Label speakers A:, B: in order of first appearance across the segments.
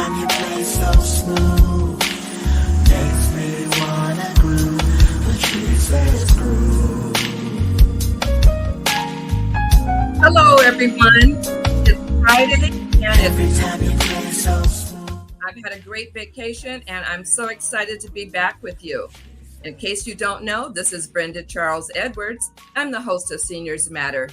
A: time you play so smooth, makes me wanna groove. The trees let's groove.
B: Hello, everyone. It's Friday, and
A: Every time you play so smooth.
B: I've had a great vacation, and I'm so excited to be back with you. In case you don't know, this is Brenda Charles-Edwards. I'm the host of Seniors Matter.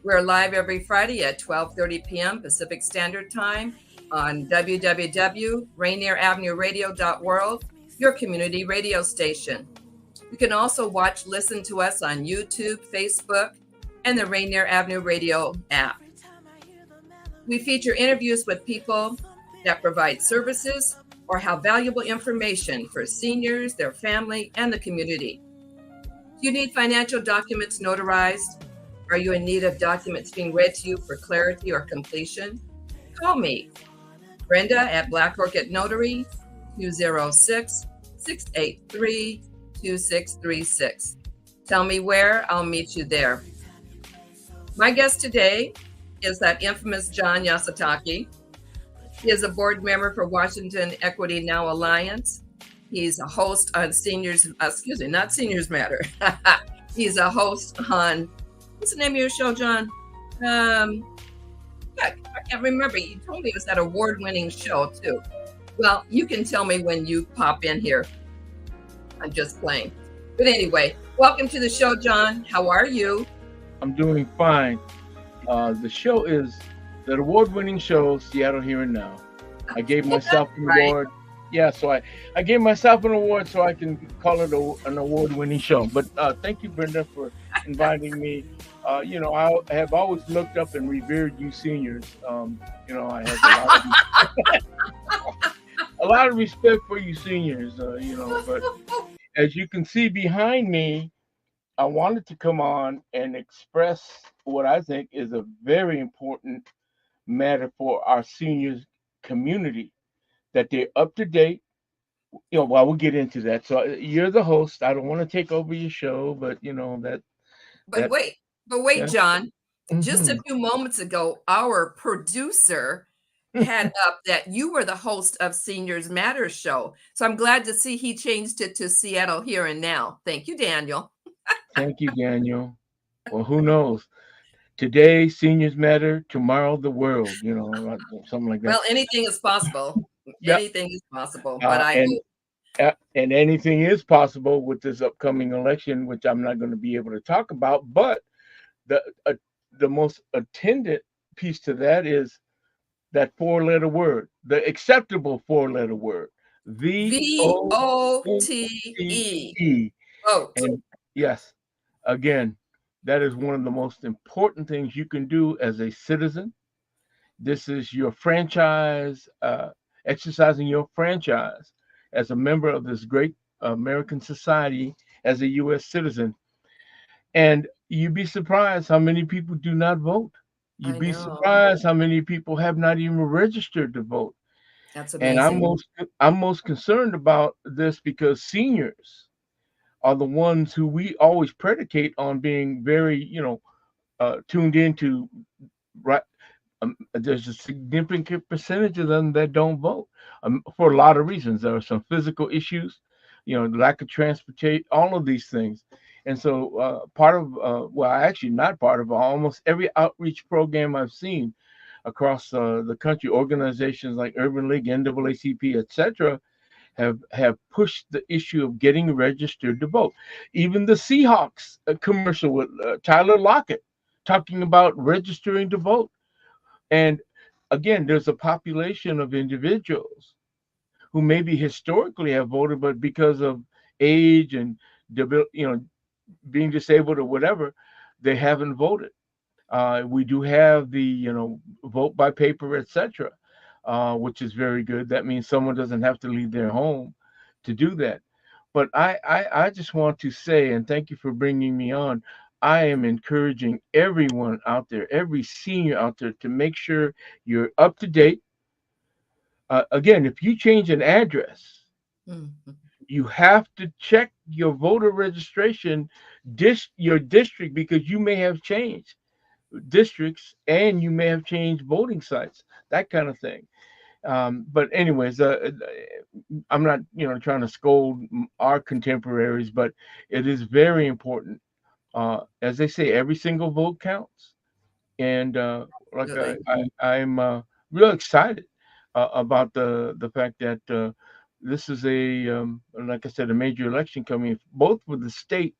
B: We're live every Friday at 12:30 p.m. Pacific Standard Time on www.Rainier Avenue Radio.world, your community radio station. You can also listen to us on YouTube, Facebook, and the Rainier Avenue Radio App. We feature interviews with people that provide services or have valuable information for seniors, their family, and the community. Do you need financial documents notarized? Are you in need of documents being read to you for clarity or completion? Call me, Brenda at Black Orchid Notary, 206-683-2636. Tell me where, I'll meet you there. My guest today is that infamous John Yasutake. He is a board member for Washington Equity Now Alliance. He's a host on not Seniors Matter. He's a host on, what's the name of your show, John? I can't remember. You told me it was that award-winning show too. Well, you can tell me when you pop in here. I'm just playing. But anyway, welcome to the show, John. How are you?
C: I'm doing fine. The show is the award-winning show, Seattle Here and Now. I gave myself an award. Yeah, so I gave myself an award so I can call it an award-winning show. But thank you, Brenda, for inviting me. I have always looked up and revered you seniors. I have a lot of respect for you seniors, but as you can see behind me, I wanted to come on and express what I think is a very important matter for our seniors community, that they're up to date. We'll get into that. So you're the host. I don't want to take over your show, but
B: Wait,
C: yeah.
B: John. Just a few moments ago, our producer had up that you were the host of Seniors Matter show. So I'm glad to see he changed it to Seattle Here and Now. Thank you, Daniel.
C: Thank you, Daniel. Well, who knows? Today, Seniors Matter. Tomorrow, the world. Something like that.
B: Well, anything is possible.
C: Yep.
B: Anything is possible. But
C: and anything is possible with this upcoming election, which I'm not going to be able to talk about. But the most attendant piece to that is that four-letter word, the acceptable four-letter word, VOTE.
B: Vote.
C: And yes, again, that is one of the most important things you can do as a citizen. This is your franchise, exercising your franchise as a member of this great American society, as a U.S. citizen. And you'd be surprised how many people do not vote. You'd be surprised how many people have not even registered to vote.
B: That's amazing.
C: And I'm most concerned about this because seniors are the ones who we always predicate on being very, tuned into. Right, there's a significant percentage of them that don't vote for a lot of reasons. There are some physical issues, lack of transportation, all of these things. And so almost every outreach program I've seen across the country, organizations like Urban League, NAACP, etc., have pushed the issue of getting registered to vote. Even the Seahawks commercial with Tyler Lockett talking about registering to vote. And again, there's a population of individuals who maybe historically have voted, but because of age and being disabled or whatever, they haven't voted. We do have the vote by paper, etc., which is very good. That means someone doesn't have to leave their home to do that. But I just want to say, and thank you for bringing me on, I am encouraging everyone out there, every senior out there, to make sure you're up to date. Again, if you change an address, you have to check your voter registration, your district, because you may have changed districts and you may have changed voting sites, that kind of thing. But anyways, I'm not, trying to scold our contemporaries, but it is very important. As they say, every single vote counts, and like
B: Absolutely.
C: I'm real excited about the fact that this is like I said, a major election coming, both for the state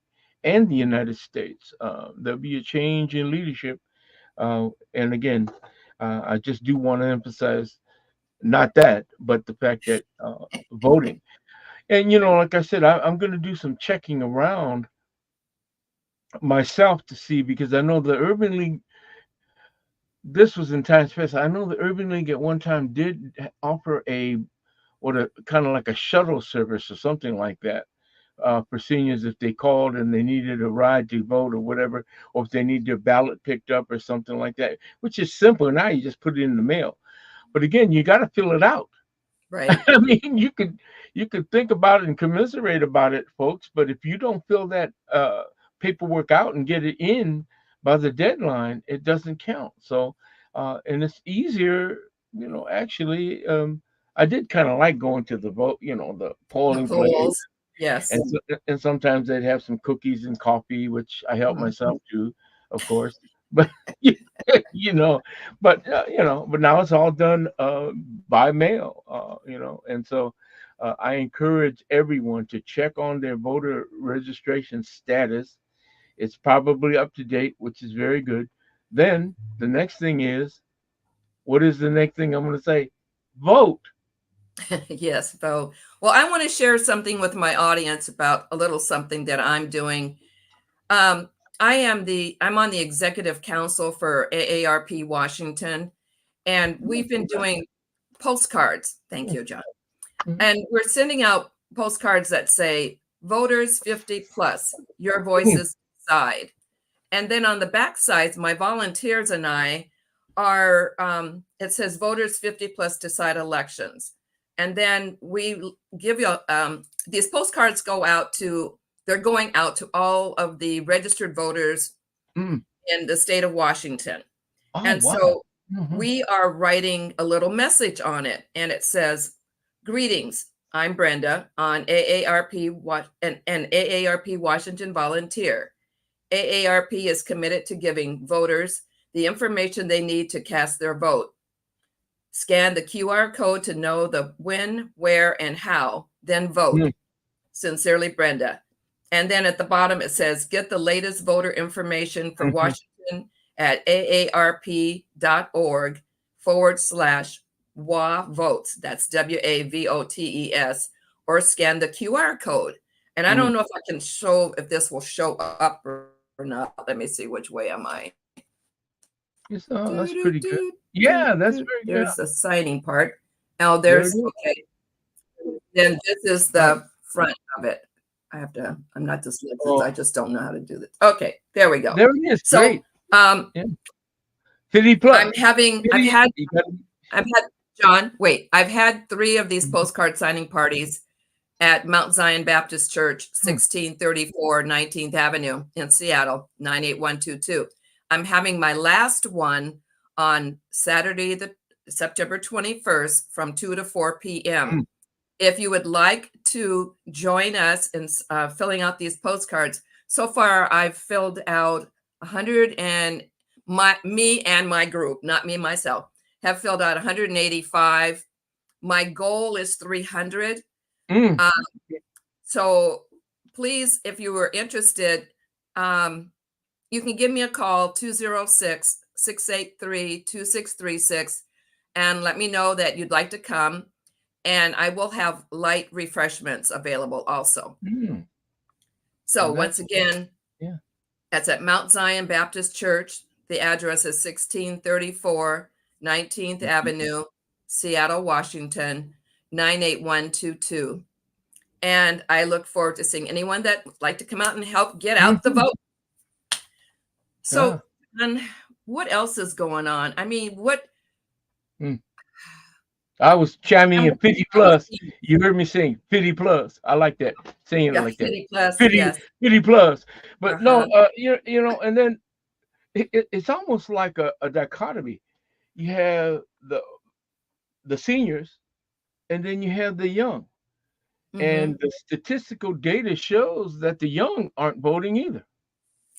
C: and the United States. There'll be a change in leadership, and again, I just do want to emphasize not that, but the fact that voting. And like I said, I'm going to do some checking around myself to see, because I know the Urban League. This was in times past. I know the Urban League at one time did offer a kind of like a shuttle service or something like that for seniors if they called and they needed a ride to vote or whatever, or if they need their ballot picked up or something like that, which is simple. Now you just put it in the mail. But again, you got to fill it out.
B: Right.
C: I mean, you could think about it and commiserate about it, folks. But if you don't fill that paperwork out and get it in by the deadline, it doesn't count. So, and it's easier, actually. I did kind of like going to the vote, the
B: The
C: polling place,
B: polls. Yes.
C: and sometimes they'd have some cookies and coffee, which I help
B: Mhm.
C: myself to, of course. But you know, but now it's all done by mail, and so I encourage everyone to check on their voter registration status. It's probably up to date, which is very good. Then the next thing is, what is the next thing I'm going to say? Vote.
B: Yes, vote. Well, I want to share something with my audience about a little something that I'm doing. Um, I'm on the executive council for AARP Washington, and we've been doing postcards. Thank you, John.
C: Mhm.
B: And we're sending out postcards that say voters 50 plus, your voices decide. And then on the back sides, my volunteers and I are, it says voters 50 plus decide elections. And then we give you, these postcards they're going out to all of the registered voters
C: Mm.
B: in the state of Washington.
C: Oh,
B: And
C: wow.
B: so
C: Mhm.
B: we are writing a little message on it. And it says, greetings, I'm Brenda on AARP and AARP Washington volunteer. AARP is committed to giving voters the information they need to cast their vote. Scan the QR code to know the when, where, and how, then vote.
C: Mm.
B: Sincerely, Brenda. And then at the bottom it says, get the latest voter information for
C: Mhm.
B: Washington at aarp.org/WA votes. That's WAVOTES, or scan the QR code. And I don't
C: Mm.
B: know if I can show if this will show up or not. Let me see, which way am I?
C: That's pretty good. Yeah, that's very good.
B: There's the signing part. Oh,
C: There it
B: there's
C: is.
B: okay. Then this is the front of it. I'm not dyslexic.
C: Oh,
B: I just don't know how to do this. Okay, there we go.
C: there it is.
B: So
C: Great.
B: um,
C: Yeah. 50 plus.
B: I've had
C: You got
B: John, wait, I've had 3 of these
C: Mhm.
B: postcard signing parties at Mount Zion Baptist Church,
C: Hmm.
B: 1634 19th Avenue in Seattle, 98122. I'm having my last one on Saturday, September 21st from 2 to 4 p.m.
C: Mm.
B: If you would like to join us in filling out these postcards, so far I've filled out 100, and me and my group, not me myself, have filled out 185. My goal is 300.
C: Mm.
B: Um, so please, if you were interested, you can give me a call, 206-683-2636, and let me know that you'd like to come. And I will have light refreshments available also.
C: Mm.
B: So
C: Well,
B: once again,
C: yeah.
B: that's at Mount Zion Baptist Church. The address is 1634 19th Avenue, Seattle, Washington, 98122. And I look forward to seeing anyone that would like to come out and help get out the
C: Mhm.
B: vote. So,
C: Yeah.
B: and what else is going on? I mean, what?
C: Mm. I was chiming in 50 plus.
B: Yeah,
C: You heard me saying 50 plus. I like that, saying it like that.
B: 50 plus,
C: 50,
B: yes.
C: 50 plus. But no,
B: Uh-huh.
C: and then it's almost like a dichotomy. You have the seniors, and then you have the young.
B: Hmm.
C: And the statistical data shows that the young aren't voting either.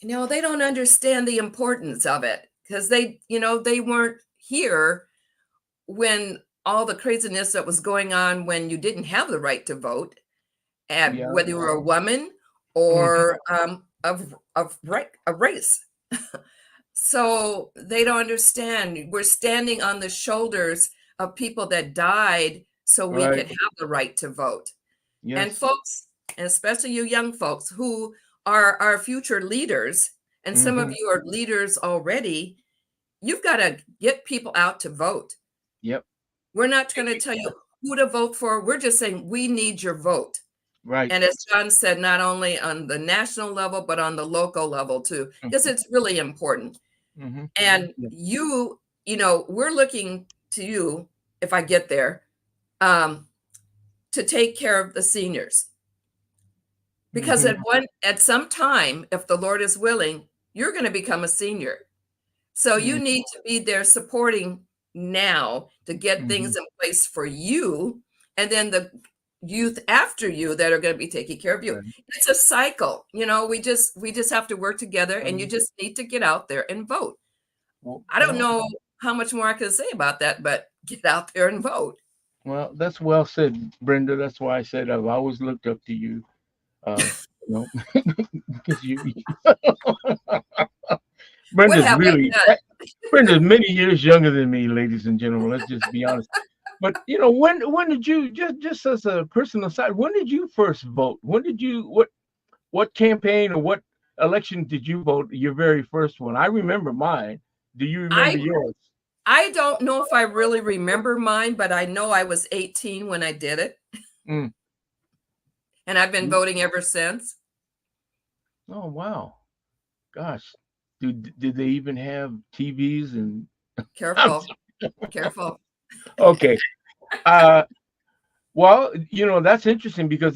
B: No, they don't understand the importance of it because they weren't here when all the craziness that was going on when you didn't have the right to vote, and
C: Yeah.
B: whether you were a woman
C: Mhm.
B: or a race. So they don't understand. We're standing on the shoulders of people that died so we
C: Right.
B: could have the right to vote. And
C: Yes.
B: folks, and especially you young folks who are our future leaders, and some of
C: Mhm.
B: you are leaders already, you've got to get people out to vote.
C: Yep.
B: We're not going to tell you who to vote for. We're just saying we need your vote.
C: Right.
B: And as John said, not only on the national level, but on the local level too, because
C: Mhm.
B: it's really important.
C: Mhm.
B: And
C: Yeah.
B: we're looking to you, if I get there, um, to take care of the seniors. Because
C: Mhm.
B: at some time, if the Lord is willing, you're going to become a senior. So you
C: Mhm.
B: need to be there supporting now to get
C: Mhm.
B: things in place for you, and then the youth after you that are going to be taking care of you.
C: Right.
B: It's a cycle. We just have to work together, and you
C: Um,
B: just need to get out there and vote.
C: well,
B: I don't
C: well,
B: know how much more I can say about that, but get out there and vote.
C: well, that's well said, Brenda. That's why I said I've always looked up to you. Uh, you know, because
B: What
C: Brenda's
B: have I
C: really
B: done?
C: Brenda's many years younger than me, ladies and gentlemen. Let's just be honest. But when did you just as a personal side, when did you first vote? When did you what campaign or what election did you vote? Your very first one. I remember mine. Do you remember
B: I
C: yours?
B: I don't know if I really remember mine, but I know I was 18 when I did it,
C: Mm.
B: and I've been voting ever since.
C: Oh wow, gosh, did they even have TVs and? I'm
B: Careful, careful.
C: okay. Uh, well, that's interesting because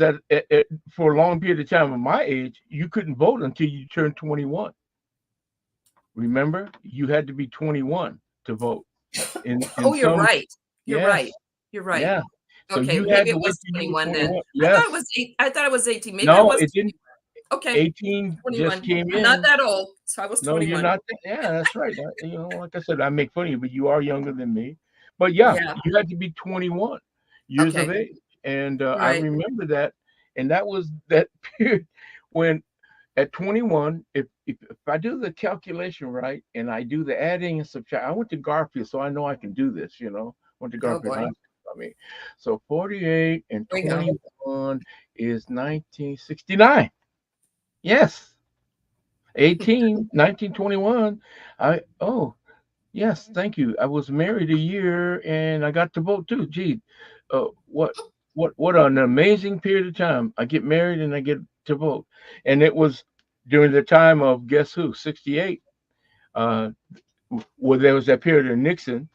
C: for a long period of time of my age, you couldn't vote until you turned 21. Remember, you had to be 21 to vote. In
B: Oh, you're
C: some,
B: right. You're right.
C: yes,
B: You're right.
C: yeah. So
B: Okay,
C: you
B: maybe
C: had to
B: it
C: wait
B: was
C: till you were
B: 21 then.
C: 21.
B: I thought it
C: Yes.
B: was 8. I thought it was 18. Maybe I
C: No,
B: was
C: it didn't.
B: 21. Okay,
C: 18 just
B: 21.
C: came
B: I'm not
C: in.
B: that old, so I was
C: No, you're
B: 21.
C: not. Yeah, that's right. Like I said, I make fun of you, but you are younger than me. But yeah,
B: Yeah.
C: you had to be 21 years of
B: Okay.
C: age, and I
B: Right.
C: remember that. And that was that period when, at 21, if I do the calculation right, and I do the adding and subtract, I went to Garfield, so I know I can do this. Went to
B: Oh
C: Garfield
B: boy.
C: High School. I mean, so 48 and
B: Here we go.
C: 21 is 1969. Yes. 18, 1921. Yes, thank you. I was married a year and I got to vote too. Gee, what what an amazing period of time. I get married and I get to vote. And it was during the time of, guess who, 68. Uh where there was that period of Nixon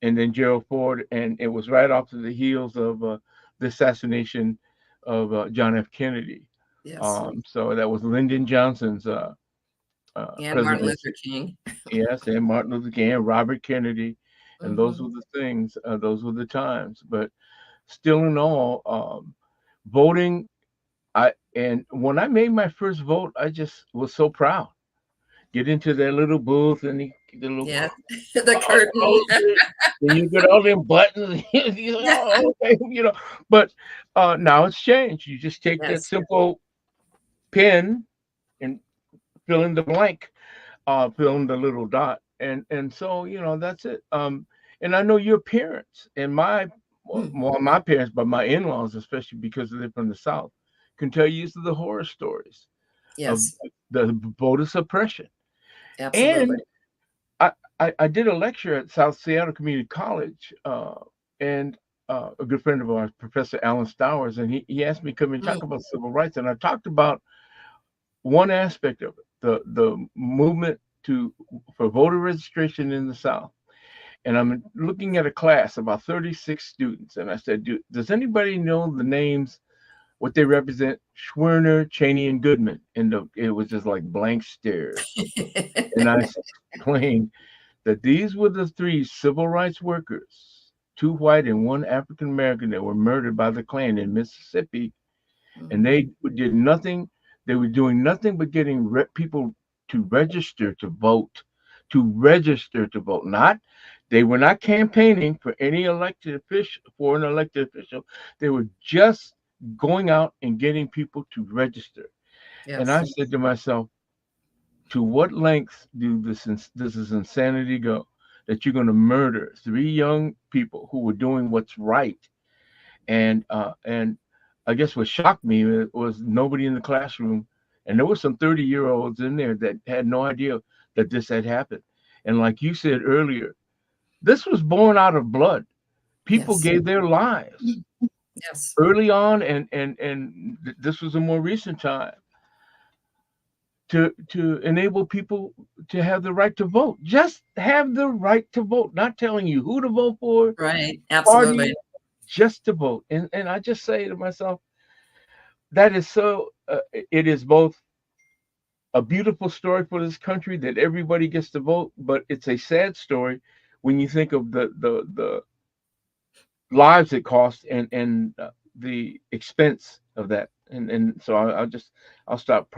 C: and then Gerald Ford, and it was right off of the heels of the assassination of John F. Kennedy.
B: Yes.
C: So that was Lyndon Johnson's
B: And Martin
C: presidency.
B: Luther King.
C: Yes, and Martin Luther King, and Robert Kennedy, and those
B: Hmm.
C: were the things. Those were the times. But still, in all, voting. And when I made my first vote, I just was so proud. Get into that little booth and the little
B: Yes. The curtain.
C: close it. Then you get all them buttons. You say,
B: Yeah.
C: oh, okay, But now it's changed. You just take that
B: Yes.
C: simple pen and fill in the blank, fill in the little dot, and so that's it. And I know your parents and
B: Mm.
C: my parents, but my in-laws, especially because they're from the South, can tell you the horror stories of
B: Yes.
C: the voter suppression.
B: Absolutely.
C: And I did a lecture at South Seattle Community College, and a good friend of ours, Professor Alan Stowers, and he asked me to come and
B: Mm.
C: talk about civil rights, and I talked about one aspect of it, the movement for voter registration in the South. And I'm looking at a class, about 36 students, and I said, does anybody know the names, what they represent? Schwerner, Cheney, and Goodman. And it was just like blank stares. And I explained that these were the three civil rights workers 2 white and 1 African American that were murdered by the Klan in Mississippi, and they did nothing. They were doing nothing but getting people to register to vote, Not, they were not campaigning for any elected official, for an elected official. They were just going out and getting people to register. And I said to myself, to what lengths does this insanity go? That you're going to murder 3 young people who were doing what's right. And I guess what shocked me was nobody in the classroom, and there were some 30-year-olds in there that had no idea that this had happened. And like you said earlier, this was born out of blood. People gave their lives early on, and this was a more recent time, to enable people to have the right to vote. Just have the right to vote, not telling you who to vote for.
B: Right, absolutely.
C: Party, just to vote. And I just say to myself, that is so, it is both a beautiful story for this country that everybody gets to vote, but it's a sad story when you think of the lives it costs and the expense of that. And so I'll stop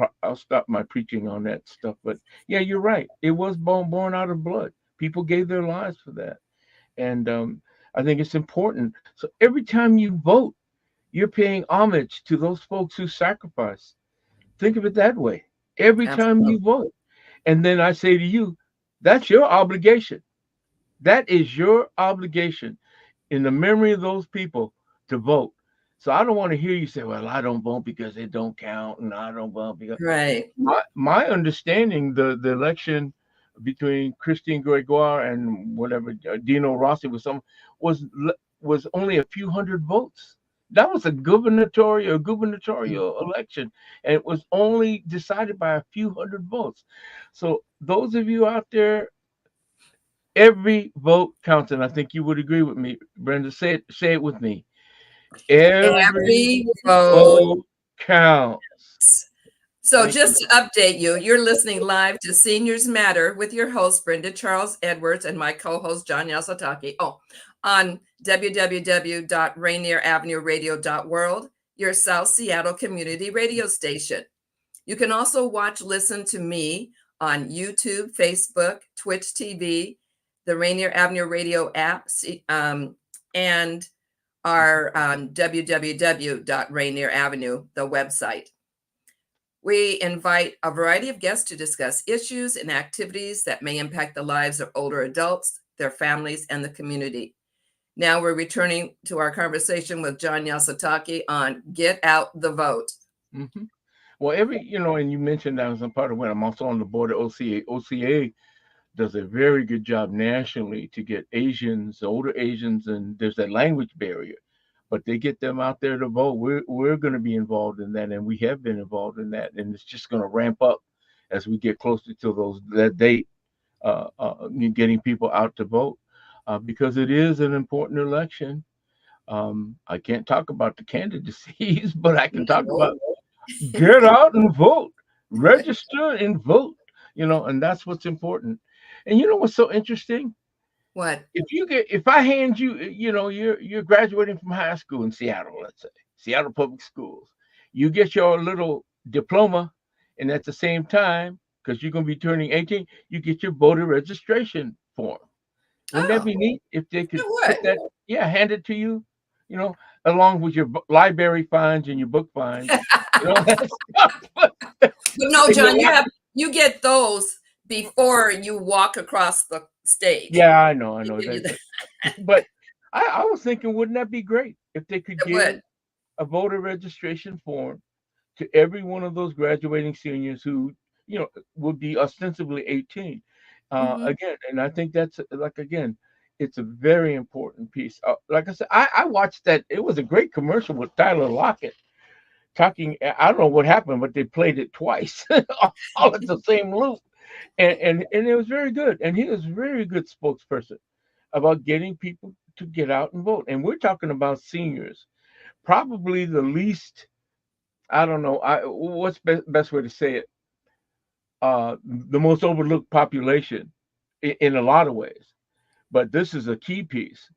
C: my preaching on that stuff. But yeah, you're right. It was born out of blood. People gave their lives for that. And I think it's important. So every time you vote, you're paying homage to those folks who sacrificed. Think of it that way. Every time you vote. And then I say to you, that's your obligation. That is your obligation in the memory of those people to vote. So I don't want to hear you say, well, I don't vote because it don't count, and I don't vote because...
B: Right.
C: My understanding, the election between Christine Gregoire and whatever Dino Rossi was only a few hundred votes. That was a gubernatorial election, and it was only decided by a few hundred votes. So those of you out there, every vote counts, and I think you would agree with me, Brenda. Say it with me. Every vote counts.
B: So just to update you, you're listening live to Seniors Matter with your host, Brenda Charles-Edwards, and my co-host, John Yasutake. On www.rainieravenueradio.world, your South Seattle community radio station. You can also listen to me on YouTube, Facebook, Twitch TV, the Rainier Avenue Radio App, and our www.Rainier Avenue, the website. We invite a variety of guests to discuss issues and activities that may impact the lives of older adults, their families, and the community. Now we're returning to our conversation with John Yasutake on Get Out the Vote.
C: Mm-hmm. Well, and you mentioned that as a part of when I'm also on the board of OCA. OCA does a very good job nationally to get Asians, older Asians, and there's that language barrier, but they get them out there to vote. We're going to be involved in that, and we have been involved in that, and it's just going to ramp up as we get closer to that date, getting people out to vote, because it is an important election. I can't talk about the candidacies, but I can talk about get out and vote, register and vote, and that's what's important. And you know what's so interesting?
B: What?
C: If I hand you, you're graduating from high school in Seattle, let's say, Seattle Public Schools, you get your little diploma, and at the same time, because you're going to be turning 18, you get your voter registration form. Wouldn't that be neat if they could put that, hand it to you, along with your library fines and your book fines.
B: But no, John, you get those before you walk across the stage.
C: Yeah, I know. But I was thinking, wouldn't that be great if they could give a voter registration form to every one of those graduating seniors who, would be ostensibly 18. Again, and I think that's it's a very important piece. Like I said, I watched that. It was a great commercial with Tyler Lockett talking. I don't know what happened, but they played it twice, all at the same loop. And it was very good. And he was a very good spokesperson about getting people to get out and vote. And we're talking about seniors, probably the least, I don't know, what's best way to say it? The most overlooked population in a lot of ways. But this is a key piece.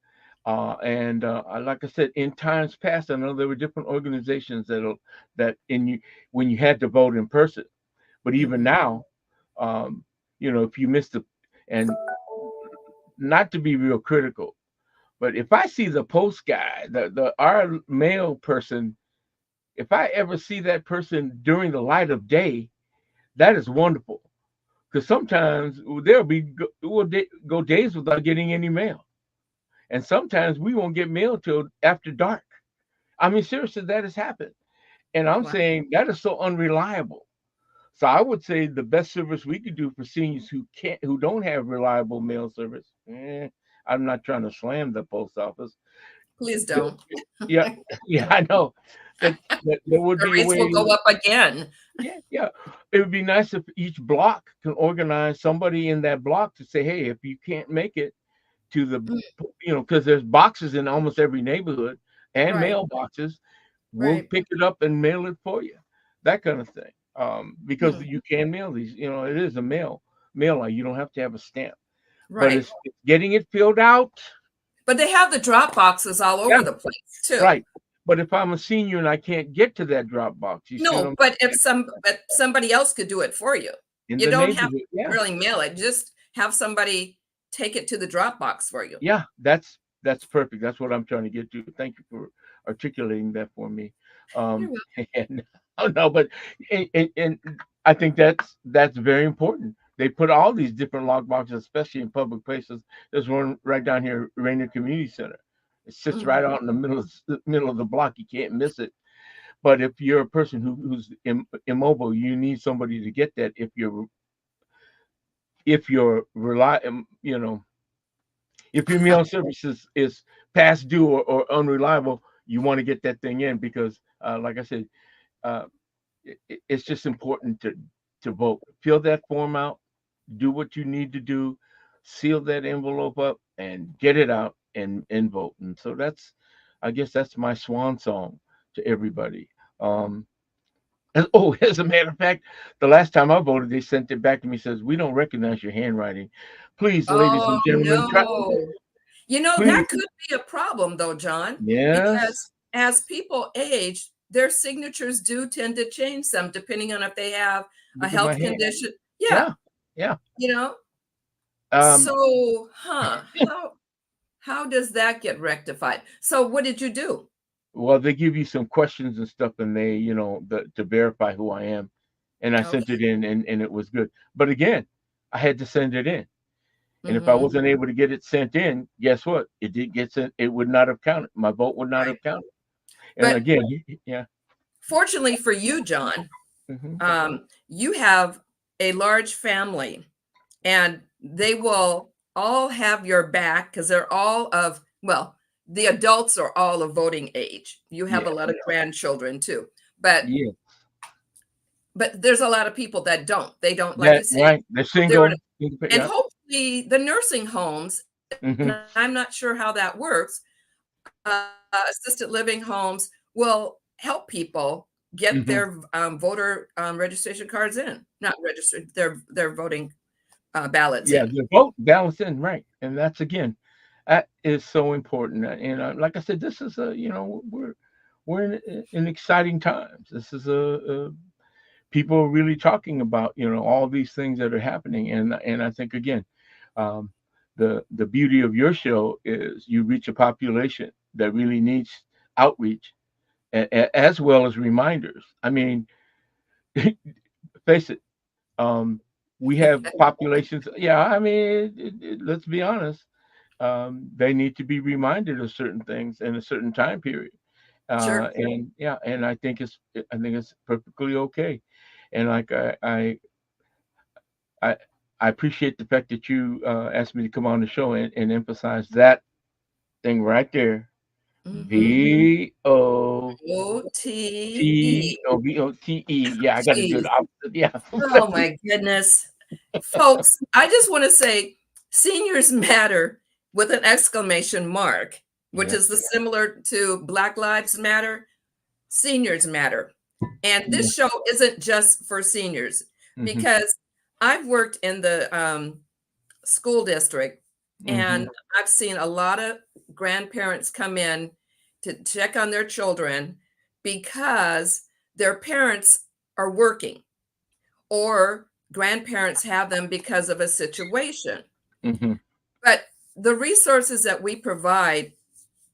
C: And like I said, in times past, I know there were different organizations that in you when you had to vote in person. But even
B: Mhm.
C: now, if you missed the and not to be real critical, but if I see the post guy, the our mail person, if I ever see that person during the light of day, that is wonderful. Because sometimes there'll be go days without getting any mail, and sometimes we won't get mail till after dark. I mean, seriously, that has happened, and I'm
B: Wow.
C: saying that is so unreliable. So I would say the best service we could do for seniors who don't have reliable mail service. I'm not trying to slam the post office.
B: Please
C: Th-
B: don't.
C: Yeah, yeah, I know that there would
B: The
C: be a
B: rates will go
C: way.
B: up again.
C: Yeah, yeah. It would be nice if each block can organize somebody in that block to say, hey, if you can't make it to the,
B: Mm.
C: because there's boxes in almost every neighborhood and
B: Right,
C: mailboxes, we'll
B: right,
C: pick it up and mail it for you. That kind of thing. Because
B: hmm,
C: you can mail these, it is a mail line. You don't have to have a stamp, but
B: right.
C: it's getting it filled out.
B: But they have the drop boxes all
C: Yeah,
B: over the place too.
C: right. But if I'm a senior and I can't get to that drop box, you see what
B: No,
C: I'm
B: but if
C: saying?
B: somebody else could do it for you,
C: In
B: you
C: the
B: don't have to
C: neighborhood. Yeah.
B: really mail it. Just have somebody take it to the drop box for you.
C: Yeah, that's perfect. That's what I'm trying to get to. Thank you for articulating that for me.
B: You're
C: Um,
B: welcome.
C: and oh no, but and I think that's very important. They put all these different lock boxes, especially in public places. There's one right down here, Rainier Community Center. It sits
B: Mhm.
C: right out in the middle of the block. You can't miss it. But if you're a person who's immobile, you need somebody to get that. If you're if your mail service is past due or unreliable, you want to get that thing in because, like I said, uh, it's just important to vote. Fill that form out, do what you need to do, seal that envelope up, and get it out and vote. And so I guess that's my swan song to everybody. Um, as a matter of fact, the last time I voted, they sent it back to me. Says we don't recognize your handwriting. Please, ladies
B: Oh
C: and gentlemen, try.
B: no.
C: Please,
B: That could be a problem though, John,
C: yes.
B: because as people age, their signatures do tend to change some depending on if they have a
C: Look at my
B: health
C: hand.
B: condition. Yeah,
C: Yeah, yeah.
B: you know.
C: Um,
B: So, how does that get rectified? So what did you do?
C: well, they give you some questions and stuff, and to verify who I am, and I sent
B: Okay.
C: it in, and it was good. But again, I had to send it in, and if I
B: Hmm.
C: wasn't able to get it sent in, guess what? It did get sent. It would not have counted. My vote would not
B: Right.
C: have counted. And
B: But
C: again, yeah.
B: fortunately for you, John,
C: Hmm.
B: you have a large family and they will all have your back because they're all well, the adults are all of voting age. You have a
C: Yeah,
B: lot of grandchildren too. But
C: yeah.
B: there's a lot of people that don't. They don't, like you
C: That
B: say,
C: right. They're
B: they're
C: single.
B: and
C: Yeah.
B: hopefully the nursing homes,
C: Hmm.
B: and I'm not sure how that works, assisted living homes will help people get
C: Hmm.
B: their voter registration cards in, not registered, their voting ballots
C: Yeah,
B: in.
C: the vote balance in right, and that's again, that is so important. And like I said, this is we're in exciting times. This is people are really talking about all these things that are happening, and I think again, um, the beauty of your show is you reach a population that really needs outreach, as well as reminders. I mean, face it. Um, we have populations. Yeah, I mean, let's be honest. They need to be reminded of certain things in a certain time period.
B: Sure.
C: And yeah, and I think it's perfectly okay. And like I, I appreciate the fact that you asked me to come on the show and emphasize that thing right there.
B: Hmm.
C: VOTE.
B: OTE.
C: VOTE. Yeah, I got to do it opposite. Yeah.
B: Oh my goodness. Folks, I just want to say seniors matter with an exclamation mark, which
C: Yeah.
B: is the similar to Black Lives Matter. Seniors matter. And
C: Yeah.
B: this show isn't just for seniors
C: Hmm.
B: because I've worked in the school district And I've seen a lot of grandparents come in to check on their children because their parents are working, or grandparents have them because of a situation. But the resources that we provide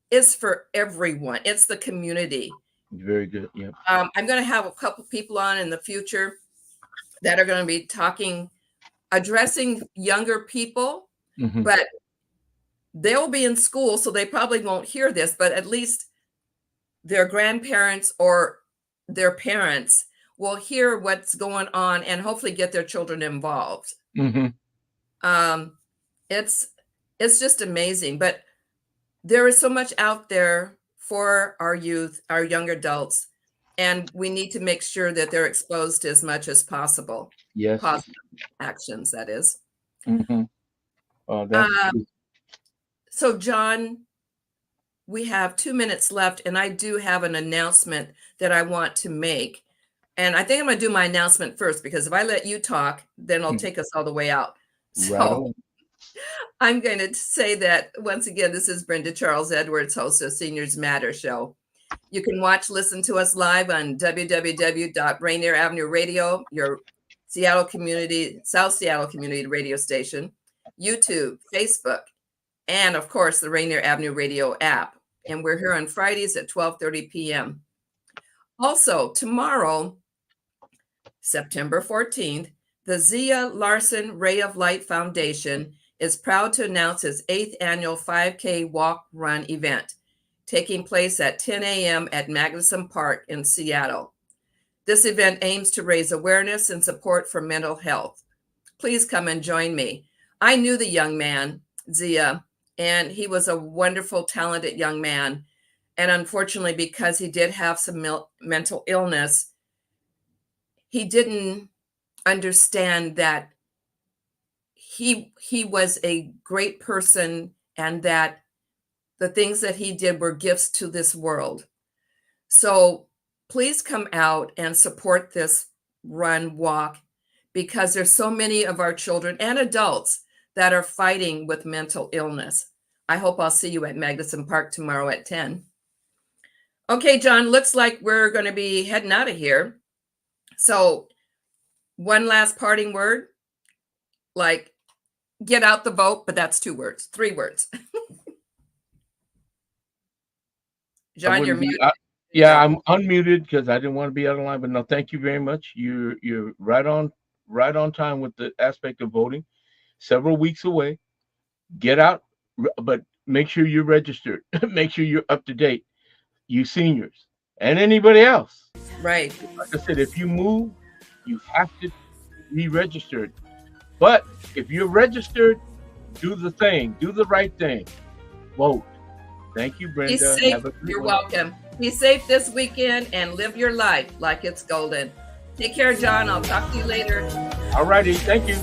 B: is for everyone. It's the community.
C: Very good. Yeah.
B: I'm going to have a couple people on in the future that are going to be addressing younger people, but they'll be in school, so they probably won't hear this, but at least their grandparents or their parents will hear what's going on and hopefully get their children involved. It's just amazing, but there is so much out there for our youth, our young adults, and we need to make sure that they're exposed as much as possible.
C: Yes.
B: Positive actions, that is. So, John, we have 2 minutes left, and I do have an announcement that I want to make. And I think I'm going to do my announcement first, because if I let you talk, then it'll take us all the way out. So I'm going to say that, once again, this is Brenda Charles-Edwards, host of Seniors Matter Show. You can listen to us live on www.Rainier Avenue Radio, your South Seattle community radio station, YouTube, Facebook, and of course, the Rainier Avenue Radio app. And we're here on Fridays at 12:30 p.m. Also, tomorrow, September 14th, the Zia Larson Ray of Light Foundation is proud to announce its 8th annual 5K Walk Run event, taking place at 10 a.m. at Magnuson Park in Seattle. This event aims to raise awareness and support for mental health. Please come and join me. I knew the young man, Zia, and he was a wonderful, talented young man. And unfortunately, because he did have some mental illness, he didn't understand that he was a great person and that the things that he did were gifts to this world. So please come out and support this run walk, because there's so many of our children and adults that are fighting with mental illness. I hope I'll see you at Magnuson Park tomorrow at 10. Okay, John, looks like we're going to be heading out of here. So one last parting word, like get out the vote, but that's 3 words. John, you're muted.
C: I'm unmuted because I didn't want to be out of line, but no, thank you very much. You're right on time with the aspect of voting. Several weeks away. Get out, but make sure you're registered. Make sure you're up to date. You seniors and anybody else.
B: Right.
C: Like I said, if you move, you have to be registered. But if you're registered, do the thing. Do the right thing. Vote. Thank you, Brenda.
B: Be safe. You're welcome. Be safe this weekend and live your life like it's golden. Take care, John. I'll talk to you later.
C: All righty. Thank you.